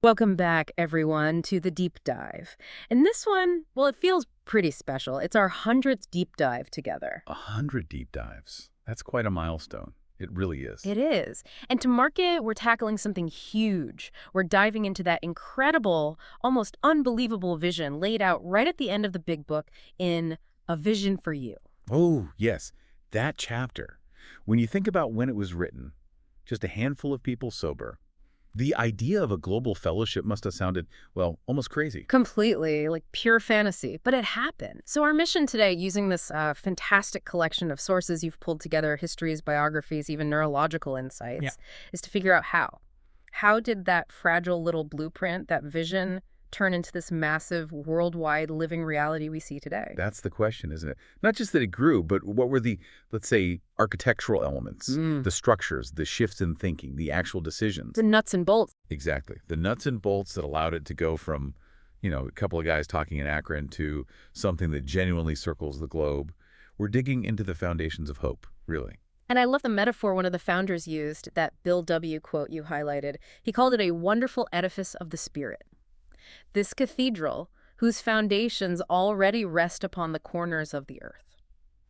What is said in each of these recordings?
Welcome back, everyone, to the deep dive. And this one, well, it feels pretty special. It's our 100th deep dive together. 100 deep dives. That's quite a milestone. It really is. It is. And to mark it, we're tackling something huge. We're diving into that incredible, almost unbelievable vision laid out right at the end of the big book in A Vision for You. Oh, yes, that chapter. When you think about when it was written, just a handful of people sober, the idea of a global fellowship must have sounded, well, almost crazy. Completely, like pure fantasy, but it happened. So our mission today, using this fantastic collection of sources you've pulled together, histories, biographies, even neurological insights, is to figure out how. How did that fragile little blueprint, that vision, turn into this massive worldwide living reality we see today? That's the question, isn't it? Not just that it grew, but what were the, let's say, architectural elements, the structures, the shifts in thinking, the actual decisions. The nuts and bolts. Exactly. The nuts and bolts that allowed it to go from, a couple of guys talking in Akron to something that genuinely circles the globe. We're digging into the foundations of hope, really. And I love the metaphor one of the founders used, that Bill W. quote you highlighted. He called it a wonderful edifice of the spirit. This cathedral, whose foundations already rest upon the corners of the earth.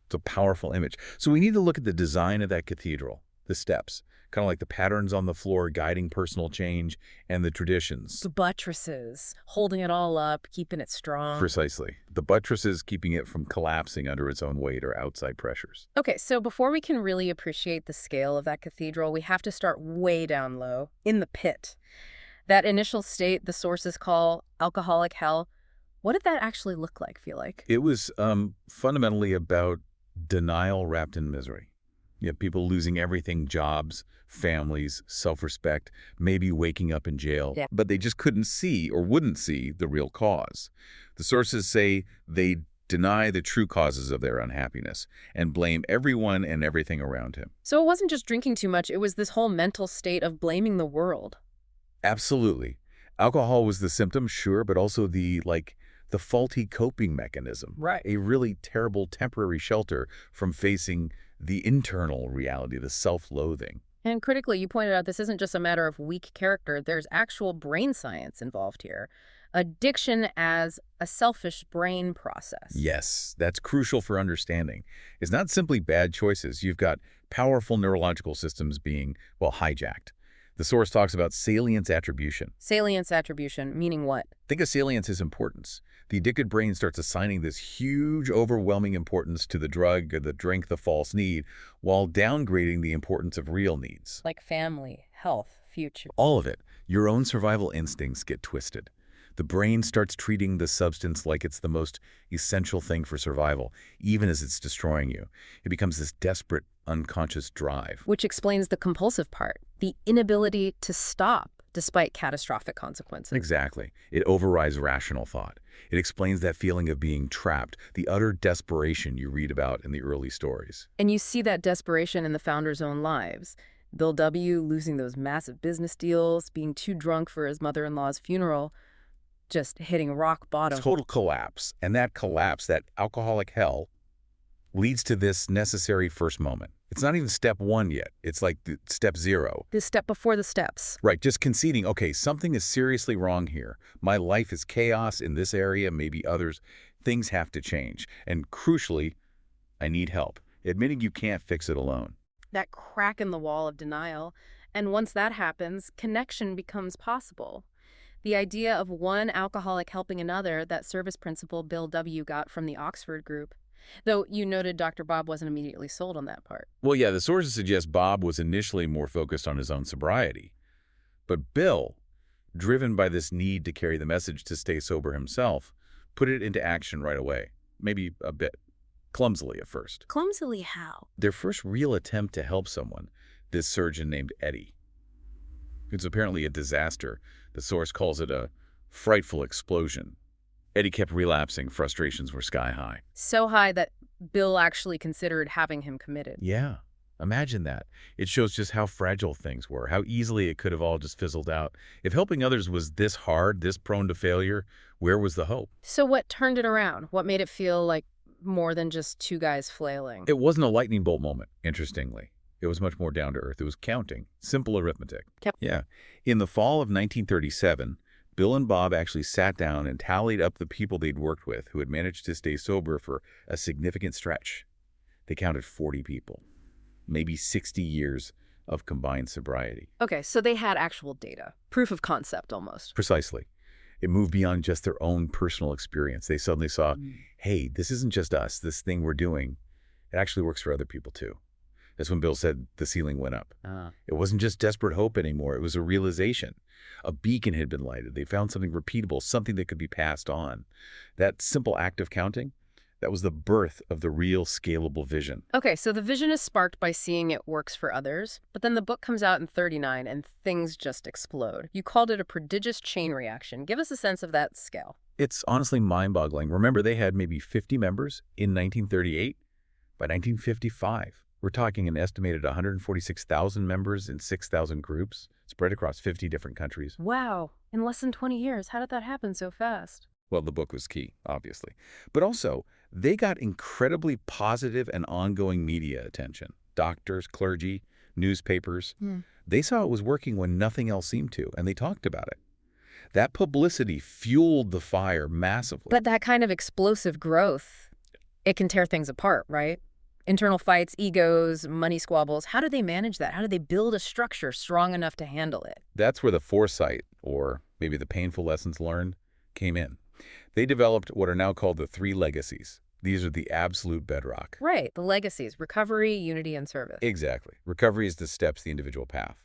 It's a powerful image. So we need to look at the design of that cathedral, the steps, kind of like the patterns on the floor guiding personal change and the traditions. The buttresses, holding it all up, keeping it strong. Precisely. The buttresses keeping it from collapsing under its own weight or outside pressures. Okay, so before we can really appreciate the scale of that cathedral, we have to start way down low, in the pit. That initial state the sources call alcoholic hell, what did that actually look like, feel like? It was fundamentally about denial wrapped in misery. You have people losing everything, jobs, families, self-respect, maybe waking up in jail. Yeah. But they just couldn't see or wouldn't see the real cause. The sources say they deny the true causes of their unhappiness and blame everyone and everything around him. So it wasn't just drinking too much, it was this whole mental state of blaming the world. Absolutely. Alcohol was the symptom, sure, but also the faulty coping mechanism. Right. A really terrible temporary shelter from facing the internal reality, the self-loathing. And critically, you pointed out this isn't just a matter of weak character, there's actual brain science involved here. Addiction as a selfish brain process. Yes, that's crucial for understanding. It's not simply bad choices. You've got powerful neurological systems being, hijacked. The source talks about salience attribution. Salience attribution, meaning what? Think of salience as importance. The addicted brain starts assigning this huge, overwhelming importance to the drug or the drink, the false need, while downgrading the importance of real needs. Like family, health, future. All of it. Your own survival instincts get twisted. The brain starts treating the substance like it's the most essential thing for survival, even as it's destroying you. It becomes this desperate, unconscious drive. Which explains the compulsive part, the inability to stop despite catastrophic consequences. Exactly. It overrides rational thought. It explains that feeling of being trapped, the utter desperation you read about in the early stories. And you see that desperation in the founders' own lives. Bill W. losing those massive business deals, being too drunk for his mother-in-law's funeral, just hitting rock bottom. Total collapse. And that collapse, that alcoholic hell, leads to this necessary first moment. It's not even step one yet. It's like step zero. This step before the steps. Right, just conceding, okay, something is seriously wrong here. My life is chaos in this area, maybe others. Things have to change. And crucially, I need help. Admitting you can't fix it alone. That crack in the wall of denial. And once that happens, connection becomes possible. The idea of one alcoholic helping another, that service principle Bill W. got from the Oxford group. Though you noted Dr. Bob wasn't immediately sold on that part. Well, yeah, the sources suggest Bob was initially more focused on his own sobriety. But Bill, driven by this need to carry the message to stay sober himself, put it into action right away. Maybe a bit clumsily at first. Clumsily how? Their first real attempt to help someone, this surgeon named Eddie. It's apparently a disaster. The source calls it a frightful explosion. Eddie kept relapsing. Frustrations were sky high. So high that Bill actually considered having him committed. Yeah, imagine that. It shows just how fragile things were, how easily it could have all just fizzled out. If helping others was this hard, this prone to failure, where was the hope? So what turned it around? What made it feel like more than just two guys flailing? It wasn't a lightning bolt moment, interestingly. It was much more down to earth. It was counting, simple arithmetic. Yep. Yeah. In the fall of 1937, Bill and Bob actually sat down and tallied up the people they'd worked with who had managed to stay sober for a significant stretch. They counted 40 people, maybe 60 years of combined sobriety. Okay, so they had actual data. Proof of concept, almost. Precisely. It moved beyond just their own personal experience. They suddenly saw, hey, this isn't just us, this thing we're doing. It actually works for other people too. That's when Bill said the ceiling went up. It wasn't just desperate hope anymore. It was a realization. A beacon had been lighted. They found something repeatable, something that could be passed on. That simple act of counting, that was the birth of the real scalable vision. Okay, so the vision is sparked by seeing it works for others, but then the book comes out in 39 and things just explode. You called it a prodigious chain reaction. Give us a sense of that scale. It's honestly mind-boggling. Remember, they had maybe 50 members in 1938. By 1955, we're talking an estimated 146,000 members in 6,000 groups, spread across 50 different countries. Wow, in less than 20 years, how did that happen so fast? Well, the book was key, obviously. But also, they got incredibly positive and ongoing media attention. Doctors, clergy, newspapers. They saw it was working when nothing else seemed to, and they talked about it. That publicity fueled the fire massively. But that kind of explosive growth, it can tear things apart, right? Internal fights, egos, money squabbles. How do they manage that? How do they build a structure strong enough to handle it? That's where the foresight, or maybe the painful lessons learned, came in. They developed what are now called the 3 legacies. These are the absolute bedrock. Right, the legacies, recovery, unity, and service. Exactly. Recovery is the steps, the individual path.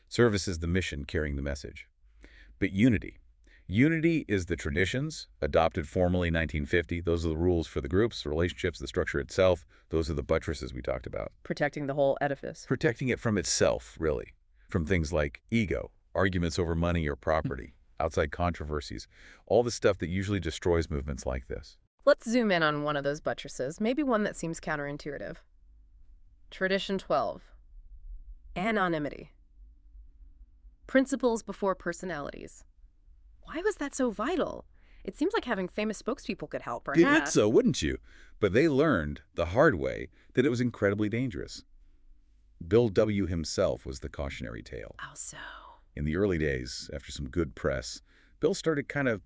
Service is the mission carrying the message. But unity. Unity is the traditions, adopted formally in 1950. Those are the rules for the groups, the relationships, the structure itself. Those are the buttresses we talked about. Protecting the whole edifice. Protecting it from itself, really. From things like ego, arguments over money or property, outside controversies, all the stuff that usually destroys movements like this. Let's zoom in on one of those buttresses, maybe one that seems counterintuitive. Tradition 12. Anonymity. Principles before personalities. Why was that so vital? It seems like having famous spokespeople could help, You'd perhaps. think so, wouldn't you? But they learned the hard way that it was incredibly dangerous. Bill W. himself was the cautionary tale. How so? In the early days, after some good press, Bill started kind of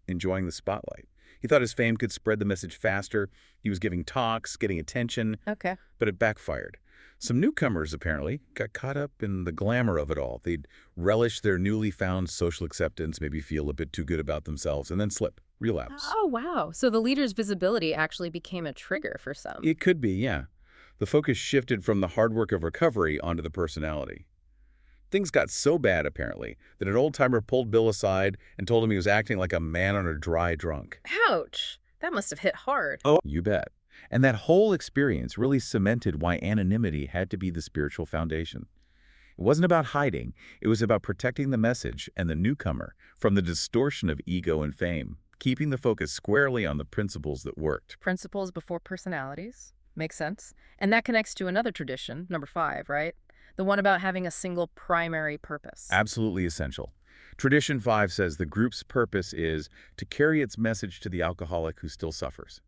enjoying the spotlight. He thought his fame could spread the message faster. He was giving talks, getting attention. Okay. But it backfired. Some newcomers, apparently, got caught up in the glamour of it all. They'd relish their newly found social acceptance, maybe feel a bit too good about themselves, and then slip, relapse. Oh, wow. So the leader's visibility actually became a trigger for some. It could be, yeah. The focus shifted from the hard work of recovery onto the personality. Things got so bad, apparently, that an old-timer pulled Bill aside and told him he was acting like a man on a dry drunk. Ouch. That must have hit hard. Oh, you bet. And that whole experience really cemented why anonymity had to be the spiritual foundation. It wasn't about hiding. It was about protecting the message and the newcomer from the distortion of ego and fame, keeping the focus squarely on the principles that worked. Principles before personalities. Makes sense. And that connects to another tradition, number 5, right? The one about having a single primary purpose. Absolutely essential. Tradition 5 says the group's purpose is to carry its message to the alcoholic who still suffers.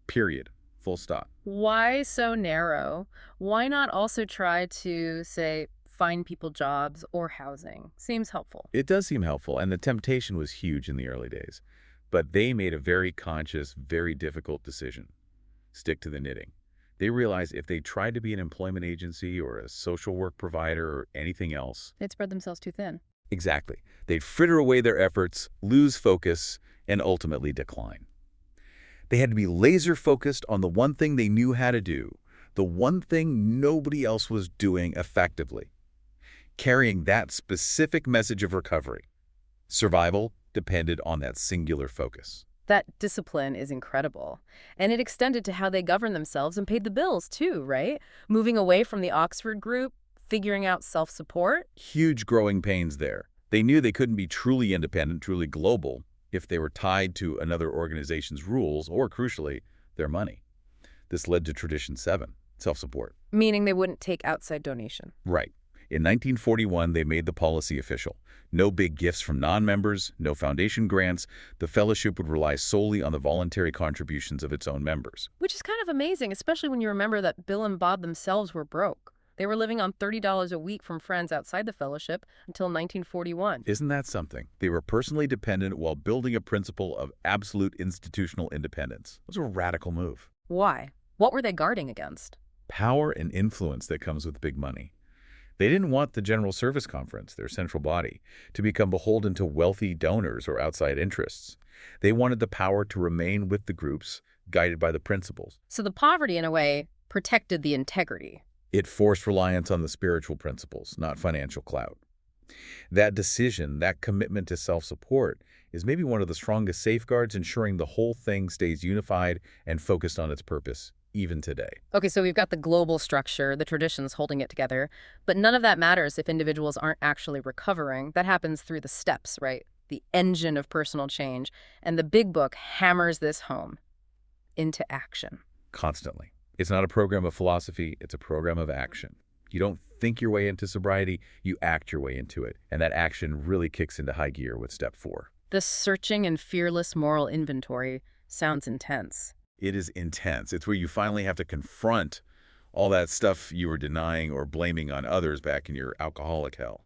Period. Full stop. Why so narrow? Why not also try to, say, find people jobs or housing? Seems helpful. It does seem helpful, and the temptation was huge in the early days. But they made a very conscious, very difficult decision. Stick to the knitting. They realized if they tried to be an employment agency or a social work provider or anything else, They'd spread themselves too thin. exactly, they'd fritter away their efforts, lose focus, and ultimately decline. They had to be laser-focused on the one thing they knew how to do, the one thing nobody else was doing effectively, carrying that specific message of recovery. Survival depended on that singular focus. That discipline is incredible. And it extended to how they governed themselves and paid the bills, too, right? Moving away from the Oxford group, figuring out self-support. Huge growing pains there. They knew they couldn't be truly independent, truly global, if they were tied to another organization's rules or, crucially, their money. This led to Tradition 7, self-support. Meaning they wouldn't take outside donation. Right. In 1941, they made the policy official. No big gifts from non-members, no foundation grants. The fellowship would rely solely on the voluntary contributions of its own members. Which is kind of amazing, especially when you remember that Bill and Bob themselves were broke. They were living on $30 a week from friends outside the fellowship until 1941. Isn't that something? They were personally dependent while building a principle of absolute institutional independence. It was a radical move. Why? What were they guarding against? Power and influence that comes with big money. They didn't want the General Service Conference, their central body, to become beholden to wealthy donors or outside interests. They wanted the power to remain with the groups, guided by the principles. So the poverty, in a way, protected the integrity. It forced reliance on the spiritual principles, not financial clout. That decision, that commitment to self-support, is maybe one of the strongest safeguards ensuring the whole thing stays unified and focused on its purpose, even today. Okay, so we've got the global structure, the traditions holding it together, but none of that matters if individuals aren't actually recovering. That happens through the steps, right? The engine of personal change. And the big book hammers this home into action. Constantly. It's not a program of philosophy, it's a program of action. You don't think your way into sobriety, you act your way into it. And that action really kicks into high gear with step 4. The searching and fearless moral inventory sounds intense. It is intense. It's where you finally have to confront all that stuff you were denying or blaming on others back in your alcoholic hell.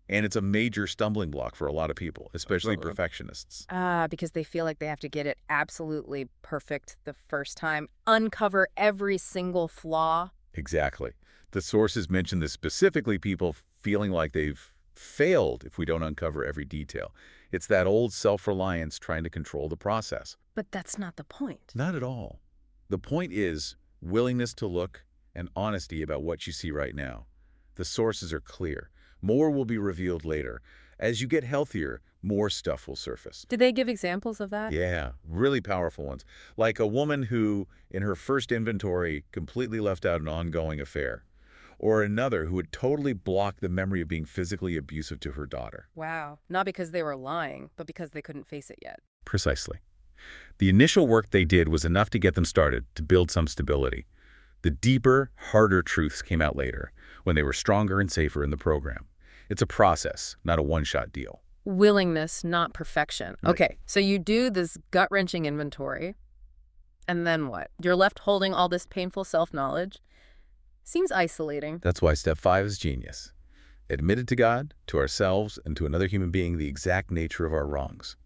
And it's a major stumbling block for a lot of people, especially perfectionists. Because they feel like they have to get it absolutely perfect the first time, uncover every single flaw. Exactly. The sources mention this specifically, people feeling like they've failed if we don't uncover every detail. It's that old self-reliance trying to control the process. But that's not the point. Not at all. The point is willingness to look and honesty about what you see right now. The sources are clear. More will be revealed later. As you get healthier, more stuff will surface. Did they give examples of that? Yeah, really powerful ones. Like a woman who, in her first inventory, completely left out an ongoing affair. Or another who had totally blocked the memory of being physically abusive to her daughter. Wow. Not because they were lying, but because they couldn't face it yet. Precisely. The initial work they did was enough to get them started, to build some stability. The deeper, harder truths came out later, when they were stronger and safer in the program. It's a process, not a one-shot deal. Willingness, not perfection. Right. Okay, so you do this gut-wrenching inventory, and then what? You're left holding all this painful self-knowledge. Seems isolating. That's why step 5 is genius. Admit it to God, to ourselves, and to another human being the exact nature of our wrongs.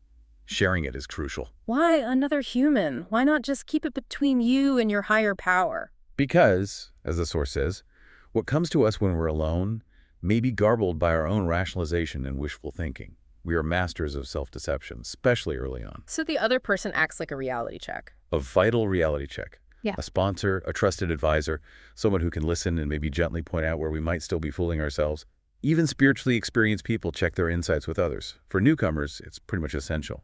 Sharing it is crucial. Why another human? Why not just keep it between you and your higher power? Because, as the source says, what comes to us when we're alone may be garbled by our own rationalization and wishful thinking. We are masters of self-deception, especially early on. So the other person acts like a reality check. A vital reality check. Yeah. A sponsor, a trusted advisor, someone who can listen and maybe gently point out where we might still be fooling ourselves. Even spiritually experienced people check their insights with others. For newcomers, it's pretty much essential.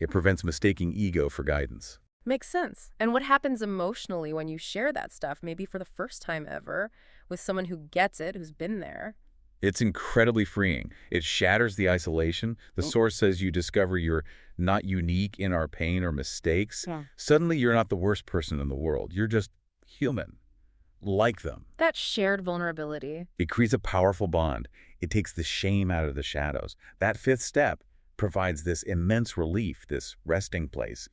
It prevents mistaking ego for guidance. Makes sense. And what happens emotionally when you share that stuff, maybe for the first time ever, with someone who gets it, who's been there? It's incredibly freeing. It shatters the isolation. The source says you discover you're not unique in our pain or mistakes. Yeah. Suddenly, you're not the worst person in the world. You're just human, like them. That shared vulnerability. It creates a powerful bond. It takes the shame out of the shadows. That 5th step provides this immense relief, this resting place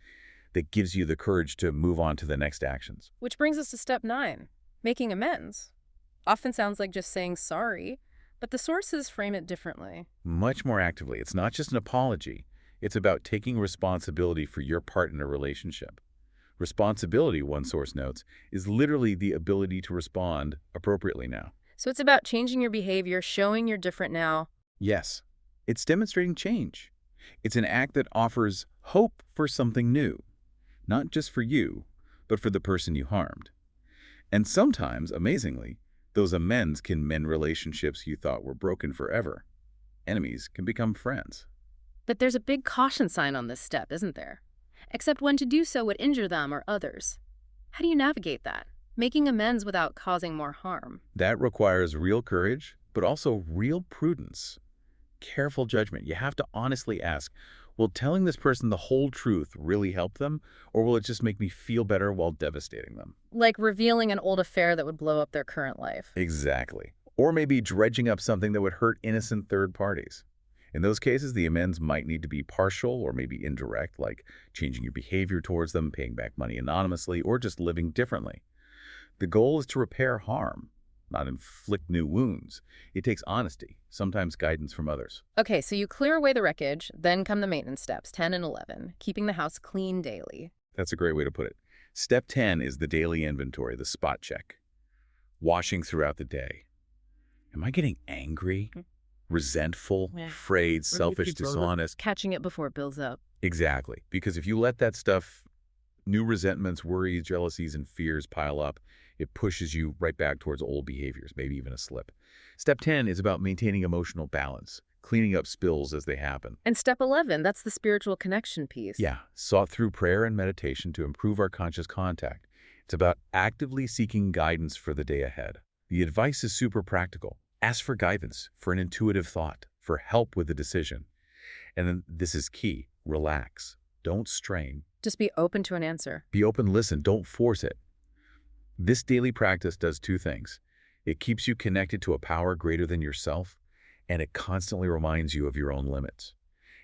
that gives you the courage to move on to the next actions. Which brings us to step 9, making amends. Often sounds like just saying sorry, but the sources frame it differently. Much more actively. It's not just an apology. It's about taking responsibility for your part in a relationship. Responsibility, one source notes, is literally the ability to respond appropriately now. So it's about changing your behavior, showing you're different now. Yes, it's demonstrating change. It's an act that offers hope for something new, not just for you, but for the person you harmed. And sometimes, amazingly, those amends can mend relationships you thought were broken forever. Enemies can become friends. But there's a big caution sign on this step, isn't there? Except when to do so would injure them or others. How do you navigate that? Making amends without causing more harm. That requires real courage, but also real prudence. Careful judgment. You have to honestly ask, will telling this person the whole truth really help them, or will it just make me feel better while devastating them? Like revealing an old affair that would blow up their current life. Exactly. Or maybe dredging up something that would hurt innocent third parties. In those cases, the amends might need to be partial or maybe indirect, like changing your behavior towards them, paying back money anonymously, or just living differently. The goal is to repair harm, not inflict new wounds. It takes honesty, sometimes guidance from others. Okay, so you clear away the wreckage, then come the maintenance steps, 10 and 11, keeping the house clean daily. That's a great way to put it. Step 10 is the daily inventory, the spot check. Washing throughout the day. Am I getting angry, resentful, afraid, selfish, dishonest? Catching it before it builds up. Exactly. Because if you let that stuff, new resentments, worries, jealousies, and fears pile up, it pushes you right back towards old behaviors, maybe even a slip. Step 10 is about maintaining emotional balance, cleaning up spills as they happen. And step 11, that's the spiritual connection piece. Yeah, sought through prayer and meditation to improve our conscious contact. It's about actively seeking guidance for the day ahead. The advice is super practical. Ask for guidance, for an intuitive thought, for help with the decision. And then this is key. Relax. Don't strain. Just be open to an answer. Be open, listen, don't force it. This daily practice does two things. It keeps you connected to a power greater than yourself, and it constantly reminds you of your own limits.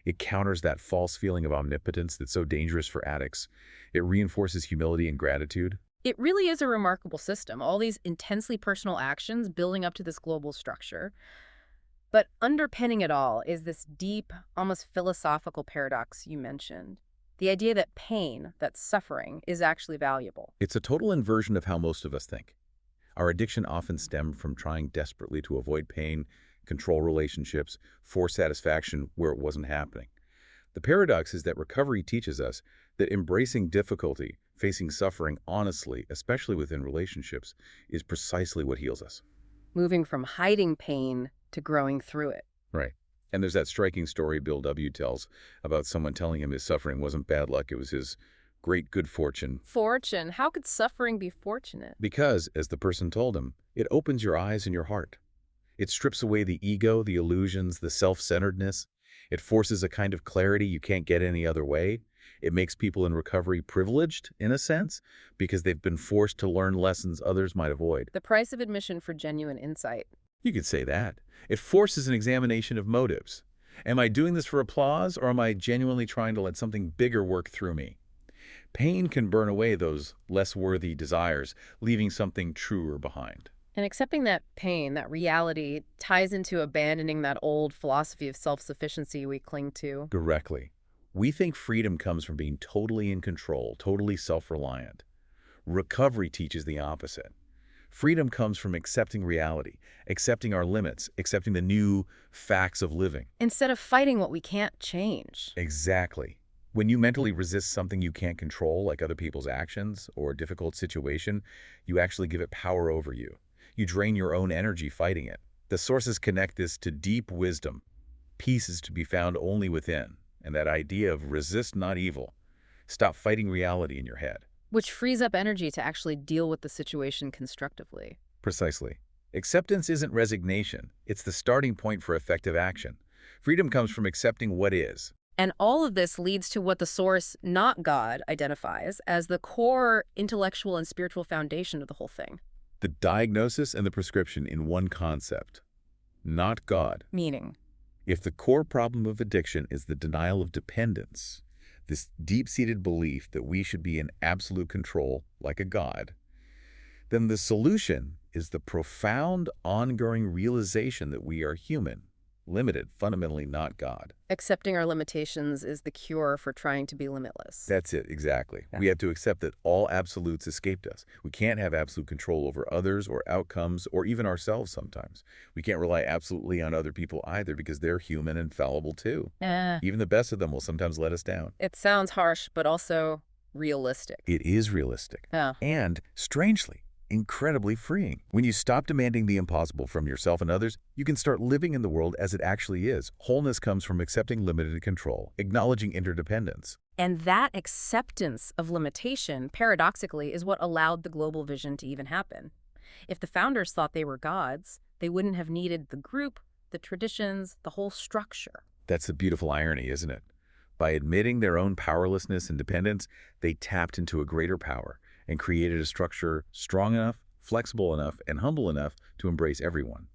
It counters that false feeling of omnipotence that's so dangerous for addicts. It reinforces humility and gratitude. It really is a remarkable system, all these intensely personal actions building up to this global structure. But underpinning it all is this deep, almost philosophical paradox you mentioned. The idea that pain, that suffering, is actually valuable. It's a total inversion of how most of us think. Our addiction often stemmed from trying desperately to avoid pain, control relationships, force satisfaction where it wasn't happening. The paradox is that recovery teaches us that embracing difficulty, facing suffering honestly, especially within relationships, is precisely what heals us. Moving from hiding pain to growing through it. Right. And there's that striking story Bill W. tells about someone telling him his suffering wasn't bad luck, it was his great good fortune. Fortune? How could suffering be fortunate? Because, as the person told him, it opens your eyes and your heart. It strips away the ego, the illusions, the self-centeredness. It forces a kind of clarity you can't get any other way. It makes people in recovery privileged, in a sense, because they've been forced to learn lessons others might avoid. The price of admission for genuine insight. You could say that. It forces an examination of motives. Am I doing this for applause, or am I genuinely trying to let something bigger work through me? Pain can burn away those less worthy desires, leaving something truer behind. And accepting that pain, that reality, ties into abandoning that old philosophy of self-sufficiency we cling to. Directly. We think freedom comes from being totally in control, totally self-reliant. Recovery teaches the opposite. Freedom comes from accepting reality, accepting our limits, accepting the new facts of living. Instead of fighting what we can't change. Exactly. When you mentally resist something you can't control, like other people's actions or a difficult situation, you actually give it power over you. You drain your own energy fighting it. The sources connect this to deep wisdom. Peace is to be found only within, and that idea of resist not evil. Stop fighting reality in your head. Which frees up energy to actually deal with the situation constructively. Precisely. Acceptance isn't resignation. It's the starting point for effective action. Freedom comes from accepting what is. And all of this leads to what the source, not God, identifies as the core intellectual and spiritual foundation of the whole thing. The diagnosis and the prescription in one concept. Not God. Meaning? If the core problem of addiction is the denial of dependence, this deep-seated belief that we should be in absolute control like a God, then the solution is the profound, ongoing realization that we are human, limited, fundamentally not God. Accepting our limitations is the cure for trying to be limitless. That's it, exactly. Yeah. We have to accept that all absolutes escaped us. We can't have absolute control over others or outcomes or even ourselves sometimes. We can't rely absolutely on other people either because they're human and fallible too. Even the best of them will sometimes let us down. It sounds harsh, but also realistic. It is realistic. Yeah. And, strangely, incredibly freeing. When you stop demanding the impossible from yourself and others, you can start living in the world as it actually is. Wholeness comes from accepting limited control, acknowledging interdependence. And that acceptance of limitation, paradoxically, is what allowed the global vision to even happen. If the founders thought they were gods, they wouldn't have needed the group, the traditions, the whole structure. That's the beautiful irony, isn't it? By admitting their own powerlessness and dependence, they tapped into a greater power and created a structure strong enough, flexible enough, and humble enough to embrace everyone.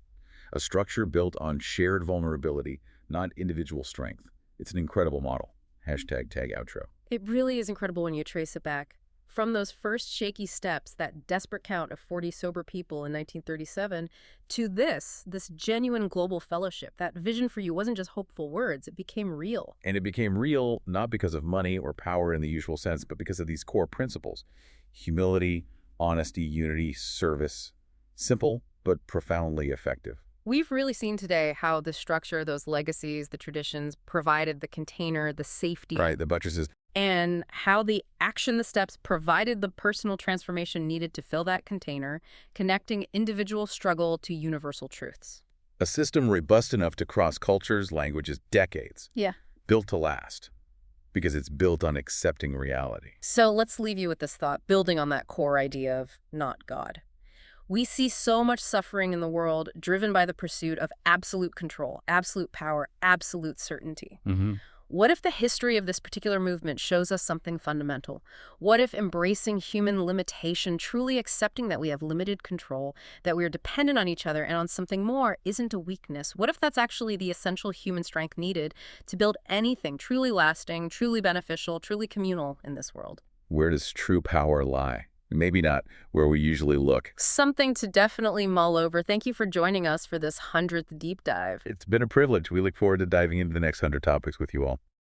A structure built on shared vulnerability, not individual strength. It's an incredible model. #tag outro. It really is incredible when you trace it back. From those first shaky steps, that desperate count of 40 sober people in 1937, to this genuine global fellowship, that vision for you wasn't just hopeful words, it became real. And it became real not because of money or power in the usual sense, but because of these core principles: humility, honesty, unity, service. Simple, but profoundly effective. We've really seen today how the structure, those legacies, the traditions provided the container, the safety, Right, the buttresses. and how the action, the steps provided the personal transformation needed to fill that container, connecting individual struggle to universal truths. A system robust enough to cross cultures, languages, decades. Yeah. Built to last. Because it's built on accepting reality. So let's leave you with this thought, building on that core idea of not God. We see so much suffering in the world driven by the pursuit of absolute control, absolute power, absolute certainty. What if the history of this particular movement shows us something fundamental? What if embracing human limitation, truly accepting that we have limited control, that we are dependent on each other and on something more, isn't a weakness? What if that's actually the essential human strength needed to build anything truly lasting, truly beneficial, truly communal in this world? Where does true power lie? Maybe not where we usually look. Something to definitely mull over. Thank you for joining us for this 100th deep dive. It's been a privilege. We look forward to diving into the next 100 topics with you all.